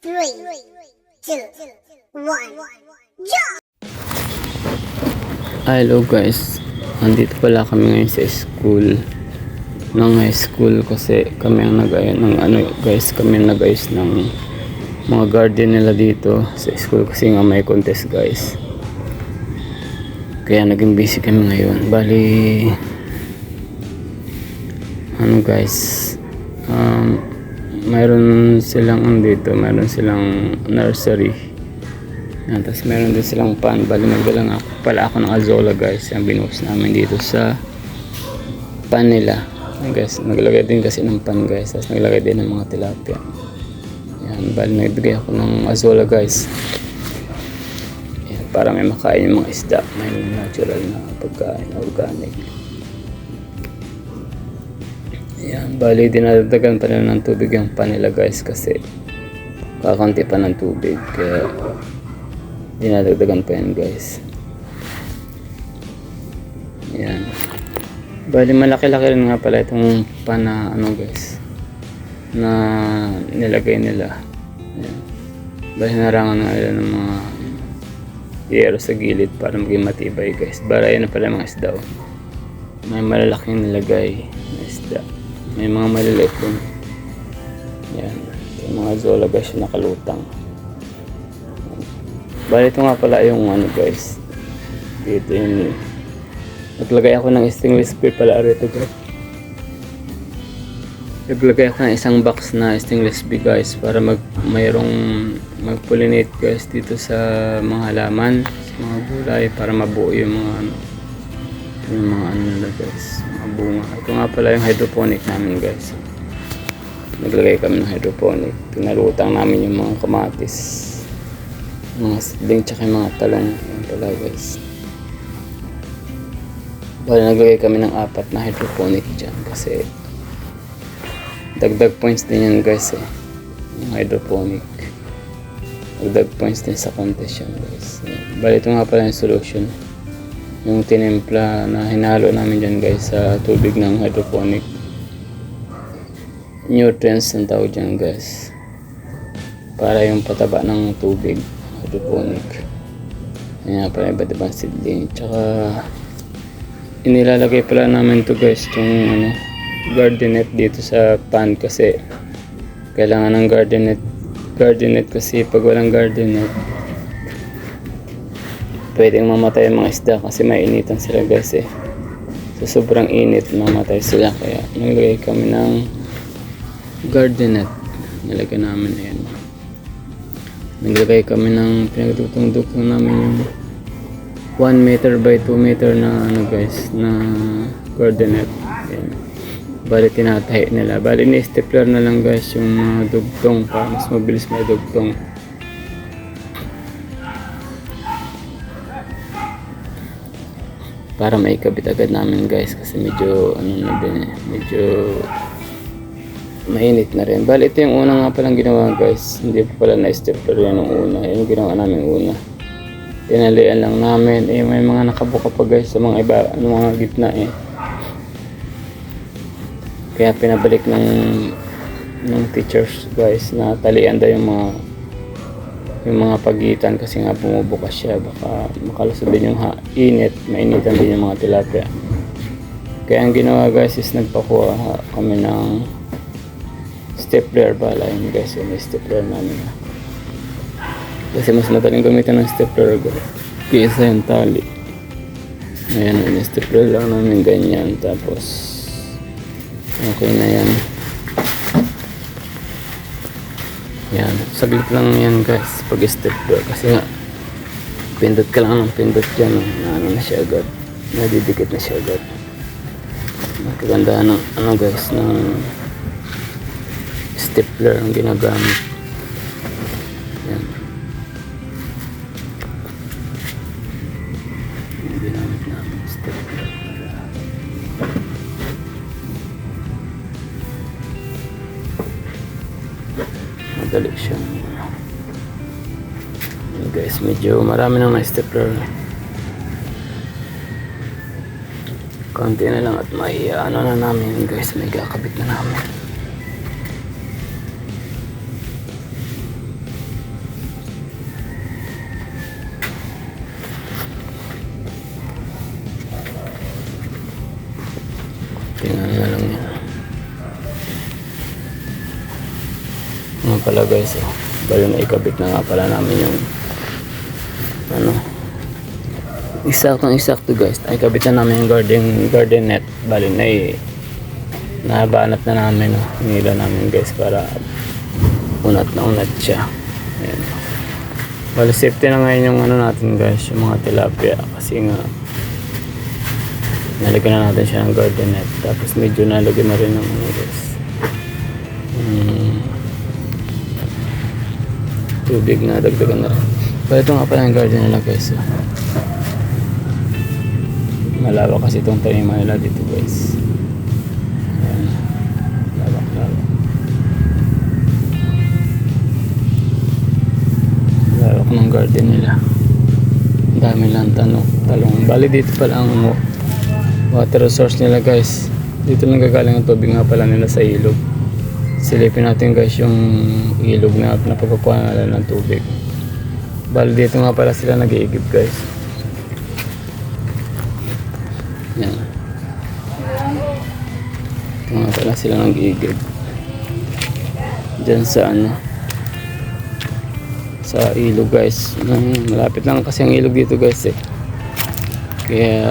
Three, two, one, jump! Hello guys, nandito pala kami ngayon sa school ng high school kasi kami ang nag-ayos ng kami ang nag-ayos ng mga garden nila dito sa school kasi nga may contest guys. Kaya naging busy kami ngayon. Bali guys, mayroon silang dito, mayroon silang nursery. Tapos meron din silang pan. Bali nagdala pala ako ng azola guys. Yung binuhos namin dito sa pan nila. Guys, naglagay din kasi ng pan guys. Tapos naglagay din ng mga tilapia. Yan, bali nagbigay ako ng azola guys. Yan, para may makain yung mga isda. May natural na pagkain, organic. Yan, bali dinadagdagan pa nila ng tubig yung pan nila guys. Kasi kakunti pa ng tubig. Kaya dinadagdagan pa yan guys. Yan. Bali malaki-laki rin nga pala itong pan na guys na nilagay nila. Yan. Bali narangan nga nila ng mga yero sa gilid para maging matibay guys. Bali yan na pala mga isda. May malalaking nilagay na isda. May mga maliliit din. Yan. Yung mga zola guys yung nakalutang. Bali ito nga pala yung guys. Dito yun. Naglagay ako ng stainless steel pala rito guys. Naglagay ako ng isang box na stainless steel guys para mayroong mag-pollinate guys dito sa mga halaman, sa mga gulay para mabuo yung mga nila guys, mga bunga. Ito nga pala yung hydroponic namin guys. Naglagay kami ng hydroponic. Pinalutang namin yung mga kamatis, mga sidling tsaka yung mga talong. Yan pala guys. Bali naglagay kami ng 4 na hydroponic dyan kasi dagdag points din yan guys yung hydroponic. Dagdag points din sa contest yan guys. Bali ito nga pala yung solution, yung tinimpla na hinalo namin dyan guys sa tubig ng hydroponic. Nutrients ang tawag dyan guys, para yung pataba ng tubig hydroponic. Yan pala iba't ibang seedling. Tsaka inilalagay pala namin to guys yung garden net dito sa pan kasi kailangan ng garden net kasi pag walang garden net pwedeng mamatay ang mga isda kasi mainitan sila guys so sobrang init mamatay sila, kaya naglagay kami ng garden net. Nilagay namin ayan. Naglagay kami ng pinagdugtong namin yung 1 meter by 2 meter na guys na garden net. Ayan. Bali tinatahi nila. Bali ni-stapler na lang guys yung mga dugtong para mas mabilis may dugtong. Para maikabit agad namin guys kasi medyo na din medyo mainit na rin. Bali ito yung una nga palang ginawa guys. Hindi pa pala na-stapler yan ng una. Yung ginawa namin una. Tinalian lang namin. May mga nakabuka pa guys sa mga iba, mga gitna Kaya pinabalik ng teachers guys na talian daw yung mga pagitan kasi nga bumubukas siya. Baka makalusot din yung init. Mainitan din yung mga tilapia. Kaya ang ginawa guys is nagpakuha kami ng stapler. Bala yun guys yung stapler namin kasi mas madaling gamitin ng stapler kaysa yung tali. Ayan, yung stapler lang namin ganyan tapos okay na yan. Yan, saglit lang yan guys pag stapler kasi nga pindot ka lang ng pindot dyan na siya agad, nadidikit na siya agad. Magaganda ng guys ng stapler ang ginagamit. Yan, ginamit namin stapler madali siya. Guys, medyo marami nang na-stapler. Konti na lang at may na namin guys, may kakabit na namin. naman pala guys. Bali na ikabit na nga pala namin yung ano, eksakto guys. Ay kabit na namin yung garden net. Bali na nabanat na namin, no? Nila namin guys para unat na unat siya. Ayan. Bali safety na ngayon yung ano natin guys, yung mga tilapia, kasi nga nalagyan na natin siya ng garden net. Tapos medyo nalagyan na rin ng ano guys, tubig na dagdagan na rin. Pero ito nga pala yung garden nila guys. Malawak kasi itong taniman nila dito guys. Ayan. Lawak. Lawak ng garden nila. Ang dami lang talong. Bali dito pala ang water source nila guys. Dito lang gagaling ang tubig nga pala nila sa ilog. Silipin natin guys yung ilog na napagkukuha nila ng tubig. Bali dito nga pala sila nag-iigib guys. Yan. Ito nga pala sila nag-iigib. Diyan sa ano, sa ilog guys. Malapit lang kasi ang ilog dito guys eh. Kaya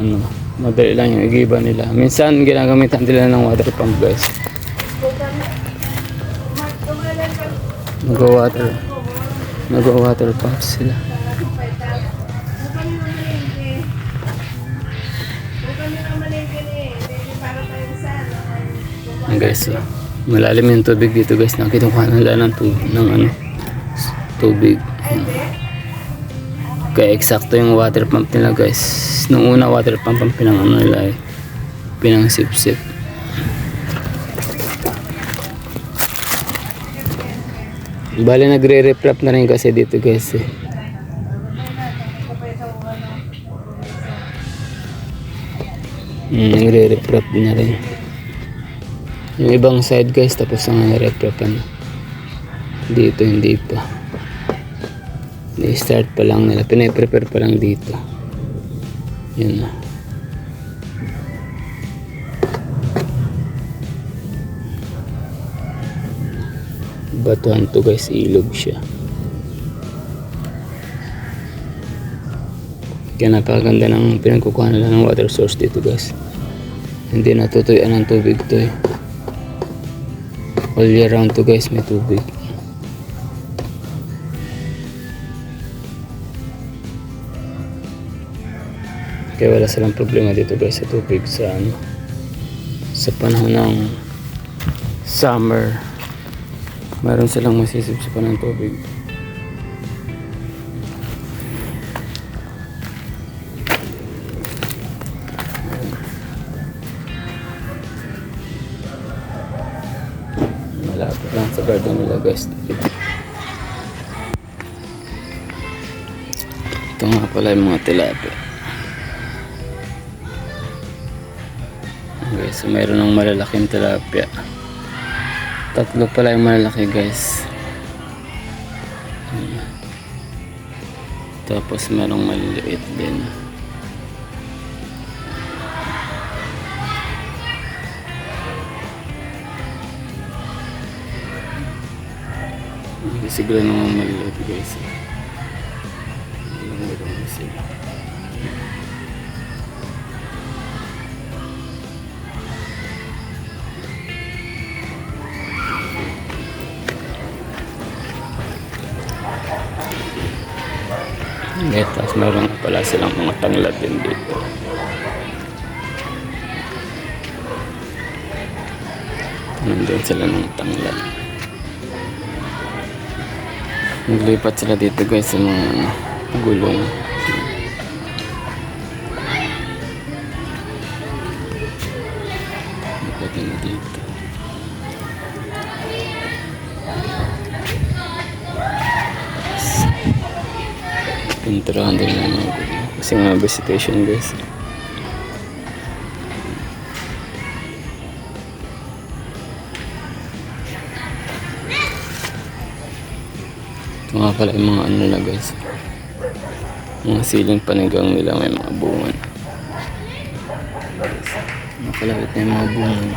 ano, madali lang yung igiban nila. Minsan ginagamitan nila ng water pump guys. Nag-water pump sila. Guys, malalim yung tubig dito guys. Nakinukuha nila ng tubig. Kaya eksakto yung water pump nila guys. Nung una water pump ang pinang nila eh, pinang sip-sip. Bale nagre-reflap na rin kasi dito guys eh. Nagre-reflap na rin yung ibang side guys, tapos ang reflapan dito hindi pa. I-start pa lang nila, pinaprepare pa lang dito. Yun na. Batuhan to guys, ilog siya. Kaya napakaganda ng pinagkukuha nila ng water source dito guys. Hindi natutuyan ng tubig to eh. All year round to guys, may tubig. Kaya wala silang problema dito guys sa tubig sa ano, sa panahon ng summer. Mayroon silang masisip sa panahon ng tubig. Malapit lang sa garden nila guys. Ito nga pala yung mga tilapia. Okay, so mayroon ng malalaking tilapia. Tatlo pala yung malalaki guys. Tapos mayroong maliliit din. Siguro naman maliliit guys. Meron sila. Tapos meron pala silang mga tanglad din dito. Nandun sila ng tanglad. Naglipat sila dito guys sa mga gulong. Lipat nila dito. Pinturahan din lang mga gulong. Kasi mga vegetation guys. Ito nga pala yung mga ano nila guys. Mga siling panigang nila, may mga bungan. Nakalawit na yung mga bungan.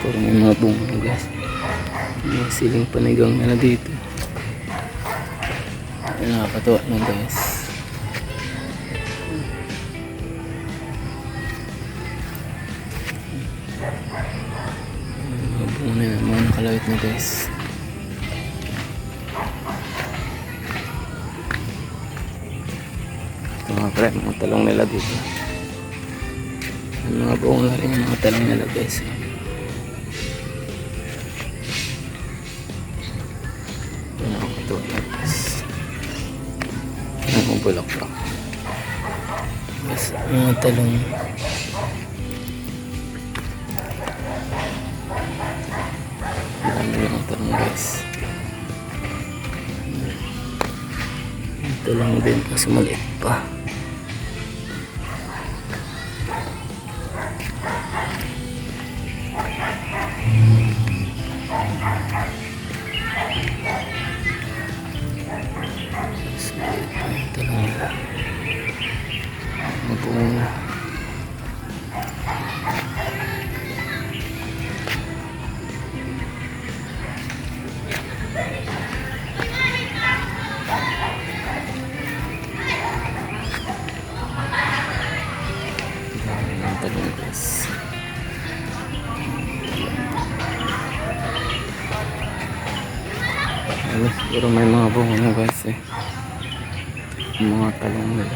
Puro may mga bunga guys. May siling panigang na dito. Ay, nakakatuwa na guys. Mga bunga na mga nakalawit na guys. Ito mga pre, mga talong nila dito. Yung mga buong na rin yung mga talong nila guys. Nakakatuwa na guys. Ang bulaklak. Guys, mga talong. Marami yung talong guys. Talong din kasi maliit pa. Pero may mga bunga na guys eh. Mga talong nila.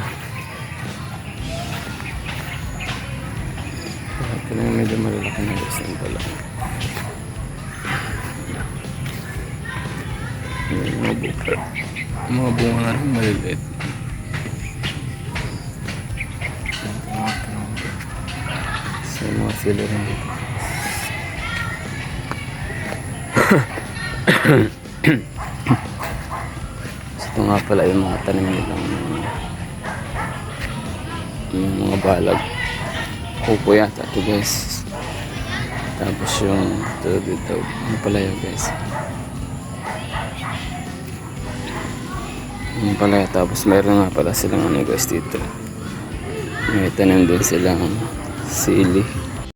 Ito na yung medyo malalaki na guys yung talong. May mga bunga. Mga bunga na rin maliliit. So mga sila rin dito. Ito nga pala yung mga tanim nilang yung mga balag. Upo yata ito guys. Tapos yung ito dito. Ano pala yun guys? Yung pala yun. Tapos mayroon nga pala silang ano guys dito. May tanim din silang sili.